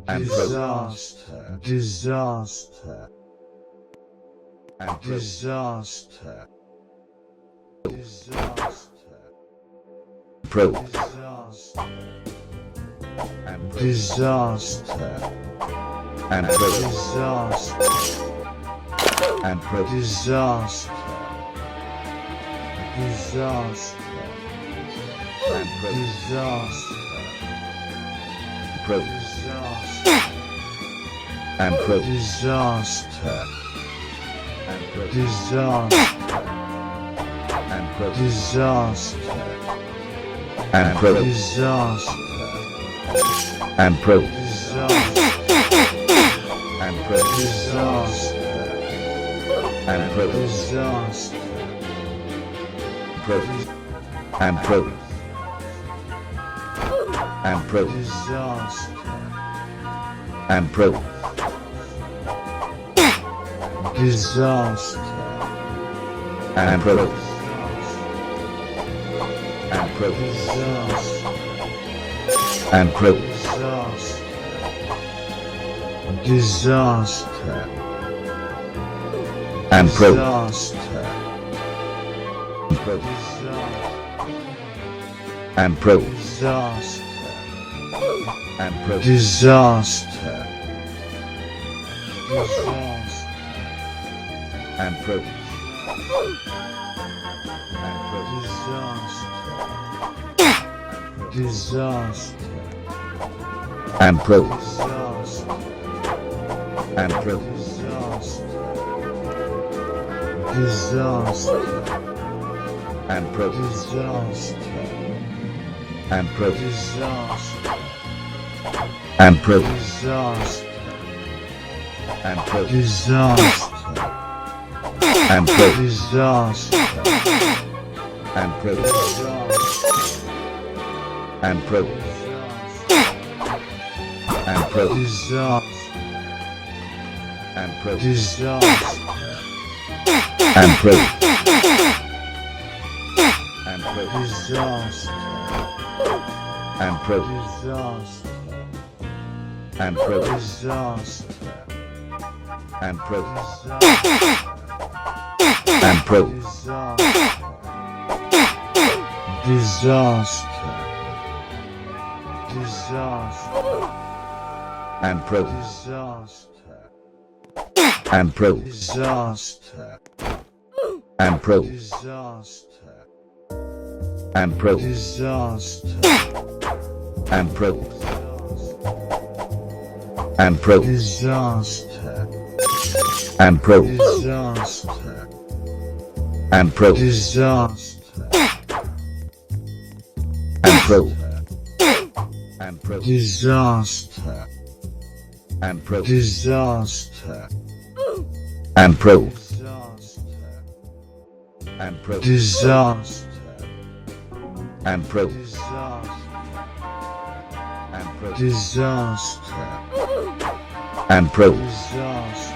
and disaster, disaster, and disaster, disaster, pro disaster, and disaster, and pro disaster, and pro disaster, disaster, and pro disaster, pro disaster, and pro disaster, and pro disaster, and pro disaster, and pro disaster, and pro disaster, and pro disaster, and pro disaster, pro and pro and pro disaster, and pro disaster, and pro and pro disaster, and pro disaster, and pro disaster, and pro disaster, and pro disaster, and pro disaster, and pro disaster, and pro disaster, and pro disaster, and pro disaster, and pro disaster, and pro disaster, and pro disaster, and pro and pro and pro disaster, and pro disaster, and pro and pro disaster, and pro disaster, and pro disaster, and pro disaster, and pro disaster, disaster, and pro disaster, and pro disaster, and pro disaster, and pro disaster, and pro and pro disaster, and pro disaster, and pro disaster, and pro and pro disaster, and pro disaster, and pro disaster, and pro disaster, and pro disaster, and pro disaster, and pro disaster,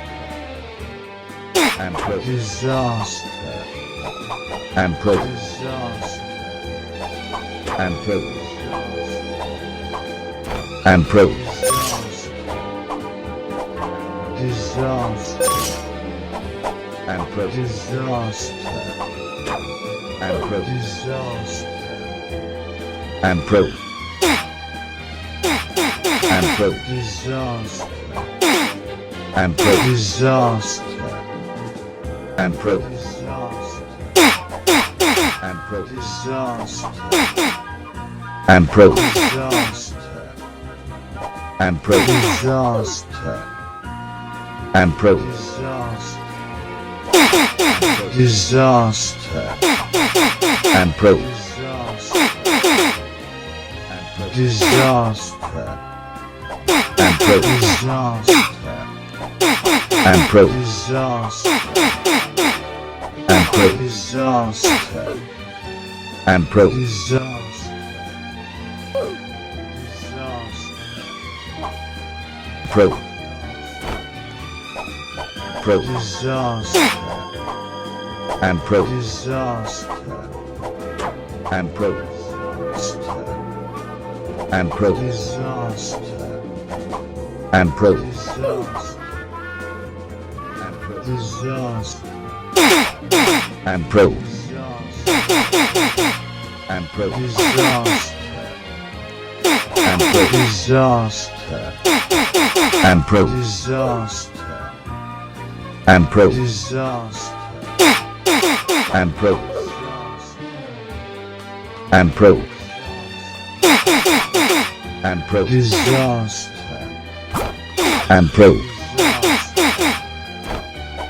and pro disaster, and pro disaster, and pro and pro disaster, and pro disaster, and pro disaster, and pro and pro disaster, and pro disaster, and pro disaster, and pro disaster, and pro disaster, and pro disaster, and pro disaster, and pro disaster, and pro disaster, and pro disaster, and pro disaster, and pro disaster, pro pro disaster, and pro disaster, and pro and pro disaster, and pro, disaster, and pro, disaster, and pro, disaster, and pro, disaster, and pro, disaster, and pro, disaster, and pro, disaster, and pro, and pro, and pro, disaster, and pro,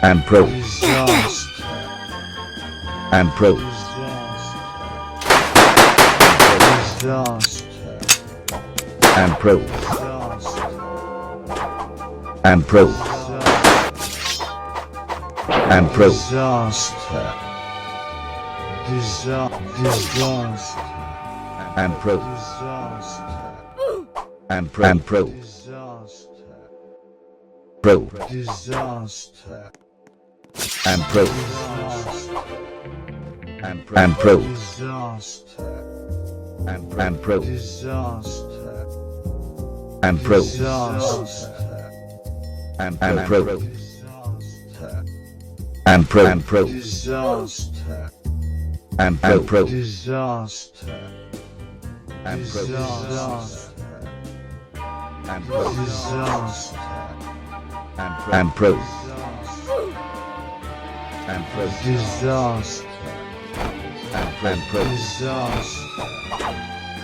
and pro, disaster, and pro, disaster, and pro, disaster, and pro, and pro, disaster, disaster, and pro, disaster, and pro, and pro, disaster, pro, disaster, and pro, disaster, and pro, disaster, and pro, disaster, and pro, disaster, and pro, disaster, and pro, and pro, disaster, and pro, disaster, and pro, disaster, and pro, disaster, and pro, and pro, disaster, and pro, disaster,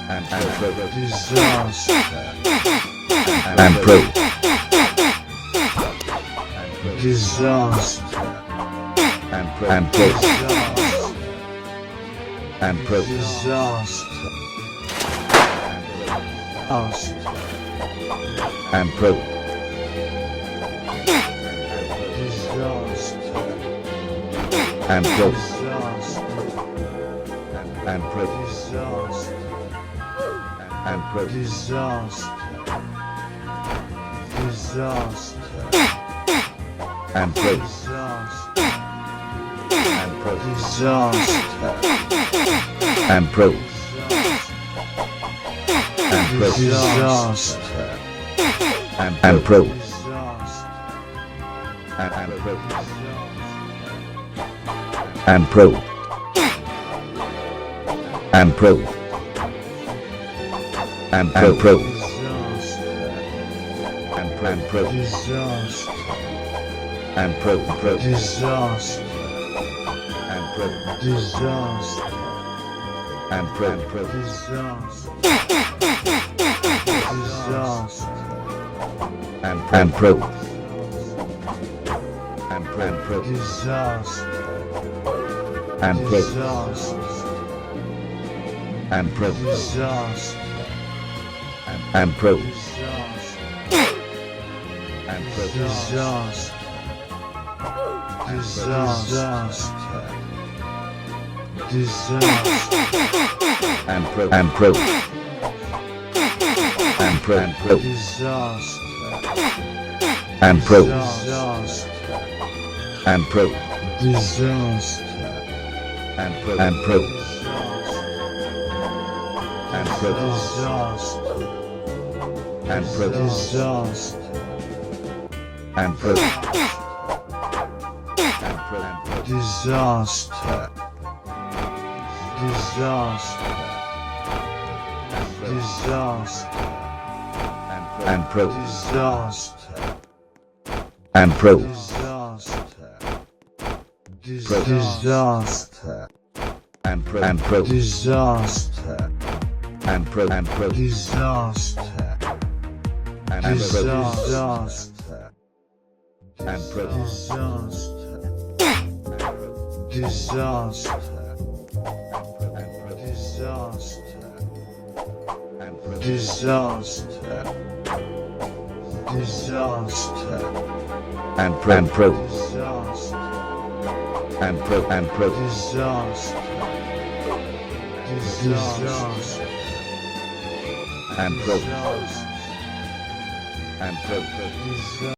and pro, disaster, and pro, disaster, and pro, and pro, and pro, disaster, and pro, disaster, and pro, disaster, and pro, disaster, and pro, disaster, disaster, and pro, disaster, and pro, disaster, and pro, and pro, disaster, and pro, disaster, and pro, and pro, and pro, and pro, and pro, disaster, and pro, pro, disaster, and pro, disaster, and pro, pro, disaster, disaster, and pro, and pro, disaster, and pro, disaster, and pro, disaster, and pro, disaster, and pro, disaster, disaster, disaster, and pro, and pro, and pro, and pro, disaster, and pro, disaster, and pro, disaster, and pro, and pro, and pro, disaster, and pro, disaster, and pro, disaster, disaster, disaster, and pro, disaster, and pro, disaster, disaster, and pro, and pro, disaster, and pro, and pro, disaster, and pro, disaster, and pro, disaster, disaster, and pro, disaster, disaster, and pro, and pro, disaster, and pro, and pro, disaster, disaster, and pro, disaster, and pro, disaster,